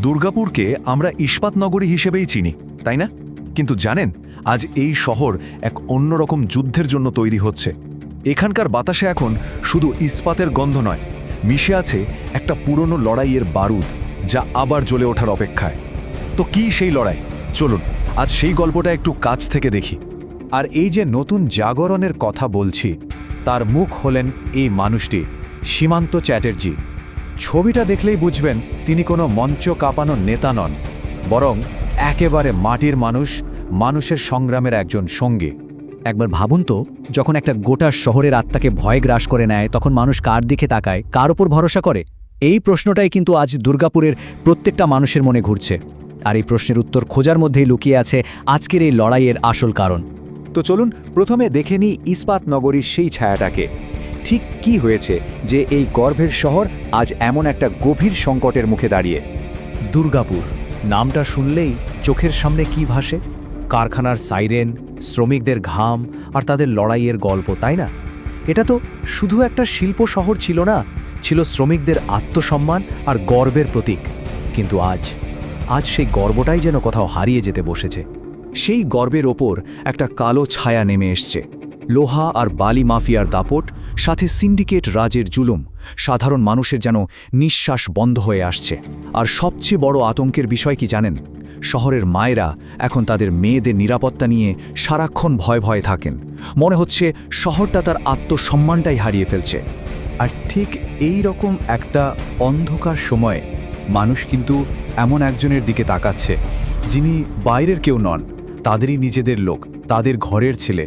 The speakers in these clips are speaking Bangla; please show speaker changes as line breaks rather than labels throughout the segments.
দুর্গাপুরকে আমরা ইস্পাত নগরী হিসেবেই চিনি, তাই না? কিন্তু জানেন, আজ এই শহর এক অন্যরকম যুদ্ধের জন্য তৈরি হচ্ছে। এখানকার বাতাসে এখন শুধু ইস্পাতের গন্ধ নয়, মিশে আছে একটা পুরনো লড়াইয়ের বারুদ, যা আবার জ্বলে ওঠার অপেক্ষায়। তো কি সেই লড়াই? চলুন আজ সেই গল্পটা একটু কাছ থেকে দেখি।
আর এই যে নতুন জাগরণের কথা বলছি, তার মুখ হলেন এই মানুষটি, সীমান্ত চ্যাটার্জি। ছবিটা দেখলেই বুঝবেন তিনি কোনো মঞ্চ কাঁপানো নেতা নন, বরং একেবারে মাটির মানুষ, মানুষের সংগ্রামের একজন সঙ্গী।
একবার ভাবুন তো, যখন একটা গোটা শহরের আত্মাকে ভয় গ্রাস করে নেয়, তখন মানুষ কার দিকে তাকায়, কার ওপর ভরসা করে? এই প্রশ্নটাই কিন্তু আজ দুর্গাপুরের প্রত্যেকটা মানুষের মনে ঘুরছে। আর এই প্রশ্নের উত্তর খোঁজার মধ্যেই লুকিয়ে আছে আজকের এই লড়াইয়ের আসল কারণ।
তো চলুন প্রথমে দেখে নিই ইস্পাত নগরীর সেই ছায়াটাকে। ঠিক কি হয়েছে যে এই গর্ভের শহর আজ এমন একটা গভীর সংকটের মুখে দাঁড়িয়ে?
দুর্গাপুর নামটা শুনলেই চোখের সামনে কি ভাসে? কারখানার সাইরেন, শ্রমিকদের ঘাম আর তাদের লড়াইয়ের গল্প, তাই না? এটা তো শুধু একটা শিল্প শহর ছিল না, ছিল শ্রমিকদের আত্মসম্মান আর গর্বের প্রতীক। কিন্তু আজ সেই গর্বটাই যেন কোথাও হারিয়ে যেতে বসেছে।
সেই গর্বের ওপর একটা কালো ছায়া নেমে এসছে। লোহা আর বালি মাফিয়ার দাপট, সাথে সিন্ডিকেট রাজের জুলুম। সাধারণ মানুষের যেন নিঃশ্বাস বন্ধ হয়ে আসছে। আর সবচেয়ে বড় আতঙ্কের বিষয় কি জানেন? শহরের মায়েরা এখন তাদের মেয়েদের নিরাপত্তা নিয়ে সারাক্ষণ ভয়ে থাকেন। মনে হচ্ছে শহরটা তার আত্মসম্মানটাই হারিয়ে ফেলছে।
আর ঠিক এই রকম একটা অন্ধকার সময়ে মানুষ কিন্তু এমন একজনের দিকে তাকাচ্ছে, যিনি বাইরের কেউ নন, তাদেরই নিজেদের লোক, তাদের ঘরের ছেলে।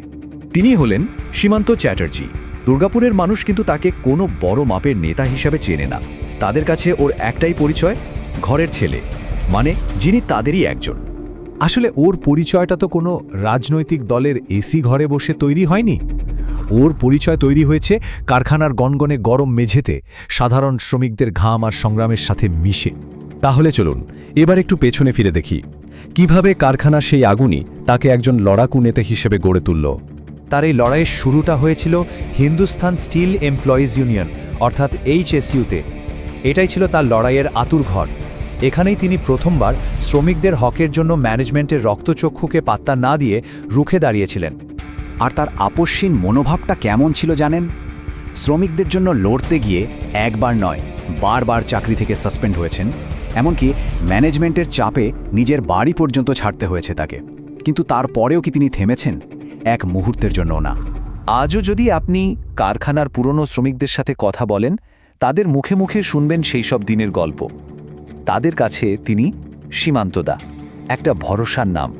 তিনি হলেন সীমান্ত চ্যাটার্জি। দুর্গাপুরের মানুষ কিন্তু তাকে কোনো বড় মাপের নেতা হিসাবে চেনে না। তাদের কাছে ওর একটাই পরিচয়, ঘরের ছেলে, মানে যিনি তাদেরই একজন।
আসলে ওর পরিচয়টা তো কোনো রাজনৈতিক দলের এসি ঘরে বসে তৈরি হয়নি। ওর পরিচয় তৈরি হয়েছে কারখানার গনগনে গরম মেঝেতে, সাধারণ শ্রমিকদের ঘাম আর সংগ্রামের সাথে মিশে। তাহলে চলুন এবার একটু পেছনে ফিরে দেখি, কিভাবে কারখানার সেই আগুনই তাকে একজন লড়াকু নেতা হিসেবে গড়ে তুলল।
তার এই লড়াইয়ের শুরুটা হয়েছিল হিন্দুস্তান স্টিল এমপ্লয়িজ ইউনিয়ন, অর্থাৎ HSU-তে। এটাই ছিল তার লড়াইয়ের আতুরঘর। এখানেই তিনি প্রথমবার শ্রমিকদের হকের জন্য ম্যানেজমেন্টের রক্তচক্ষুকে পাত্তা না দিয়ে রুখে দাঁড়িয়েছিলেন। আর তার আপসহীন মনোভাবটা কেমন ছিল জানেন? শ্রমিকদের জন্য লড়তে গিয়ে একবার নয়, বারবার চাকরি থেকে সাসপেন্ড হয়েছেন। এমনকি ম্যানেজমেন্টের চাপে নিজের বাড়ি পর্যন্ত ছাড়তে হয়েছে তাকে। কিন্তু তারপরেও কি তিনি থেমেছেন? এক মুহূর্তের জন্য না। আজও যদি আপনি কারখানার পুরনো শ্রমিকদের সাথে কথা বলেন, তাদের মুখে মুখে শুনবেন সেই সব দিনের গল্প। তাদের কাছে তিনি সীমান্তদা, একটা ভরসার নাম।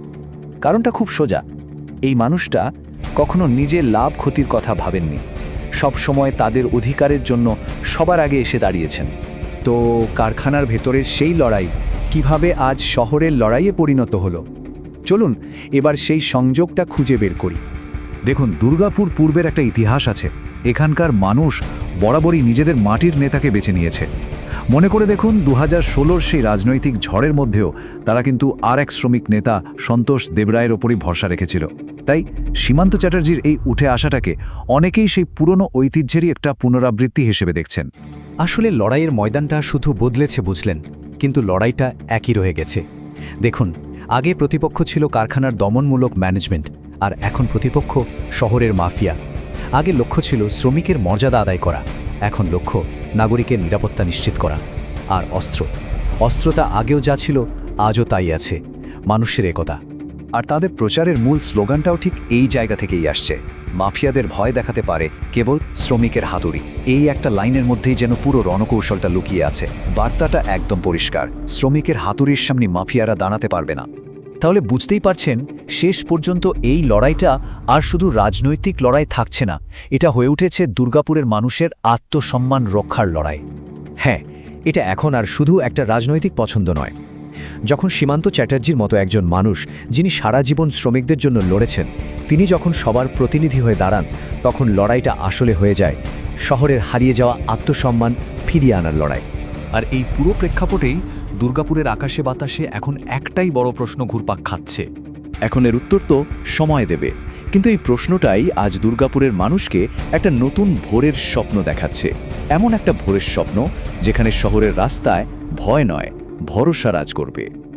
কারণটা খুব সোজা, এই মানুষটা কখনো নিজের লাভ ক্ষতির কথা ভাবেননি। সব সময় তাদের অধিকারের জন্য সবার আগে এসে দাঁড়িয়েছেন। তো কারখানার ভেতরের সেই লড়াই কিভাবে আজ শহরের লড়াইয়ে পরিণত হলো? চলুন এবার সেই সংযোগটা খুঁজে বের করি। দেখুন, দুর্গাপুর পূর্বের একটা ইতিহাস আছে। এখানকার মানুষ বরাবরই নিজেদের মাটির নেতাকে বেছে নিয়েছে। মনে করে দেখুন, 2016 সেই রাজনৈতিক ঝড়ের মধ্যেও তারা কিন্তু আর এক শ্রমিক নেতা সন্তোষ দেবরায়ের ওপরই ভরসা রেখেছিল। তাই সীমান্ত চ্যাটার্জির এই উঠে আসাটাকে অনেকেই সেই পুরনো ঐতিহ্যেরই একটা পুনরাবৃত্তি হিসেবে দেখছেন।
আসলে লড়াইয়ের ময়দানটা শুধু বদলেছে, বুঝলেন, কিন্তু লড়াইটা একই রয়ে গেছে। দেখুন, আগে প্রতিপক্ষ ছিল কারখানার দমনমূলক ম্যানেজমেন্ট, আর এখন প্রতিপক্ষ শহরের মাফিয়া। আগে লক্ষ্য ছিল শ্রমিকের মর্যাদা আদায় করা, এখন লক্ষ্য নাগরিকের নিরাপত্তা নিশ্চিত করা। আর অস্ত্রতা আগেও যা ছিল আজও তাই আছে, মানুষের একতা।
আর তাদের প্রচারের মূল স্লোগানটাও ঠিক এই জায়গা থেকেই আসছে, মাফিয়াদের ভয় দেখাতে পারে কেবল শ্রমিকের হাতুড়ি। এই একটা লাইনের মধ্যেই যেন পুরো রণকৌশলটা লুকিয়ে আছে। বার্তাটা একদম পরিষ্কার, শ্রমিকের হাতুড়ির সামনে মাফিয়ারা দাঁড়াতে পারবে না। তাহলে বুঝতেই পারছেন, শেষ পর্যন্ত এই লড়াইটা আর শুধু রাজনৈতিক লড়াই থাকছে না, এটা হয়ে উঠেছে দুর্গাপুরের মানুষের আত্মসম্মান রক্ষার লড়াই।
হ্যাঁ, এটা এখন আর শুধু একটা রাজনৈতিক পছন্দ নয়। যখন সীমান্ত চ্যাটার্জির মতো একজন মানুষ, যিনি সারা জীবন শ্রমিকদের জন্য লড়েছেন, তিনি যখন সবার প্রতিনিধি হয়ে দাঁড়ান, তখন লড়াইটা আসলে হয়ে যায় শহরের হারিয়ে যাওয়া আত্মসম্মান ফিরিয়ে আনার লড়াই।
আর এই পুরো প্রেক্ষাপটেই দুর্গাপুরের আকাশে বাতাসে এখন একটাই বড় প্রশ্ন ঘুরপাক খাচ্ছে।
এখন এর উত্তর তো সময় দেবে, কিন্তু এই প্রশ্নটাই আজ দুর্গাপুরের মানুষকে একটা নতুন ভোরের স্বপ্ন দেখাচ্ছে। এমন একটা ভোরের স্বপ্ন যেখানে শহরের রাস্তায় ভয় নয়,
ভরসা রাজ করবে।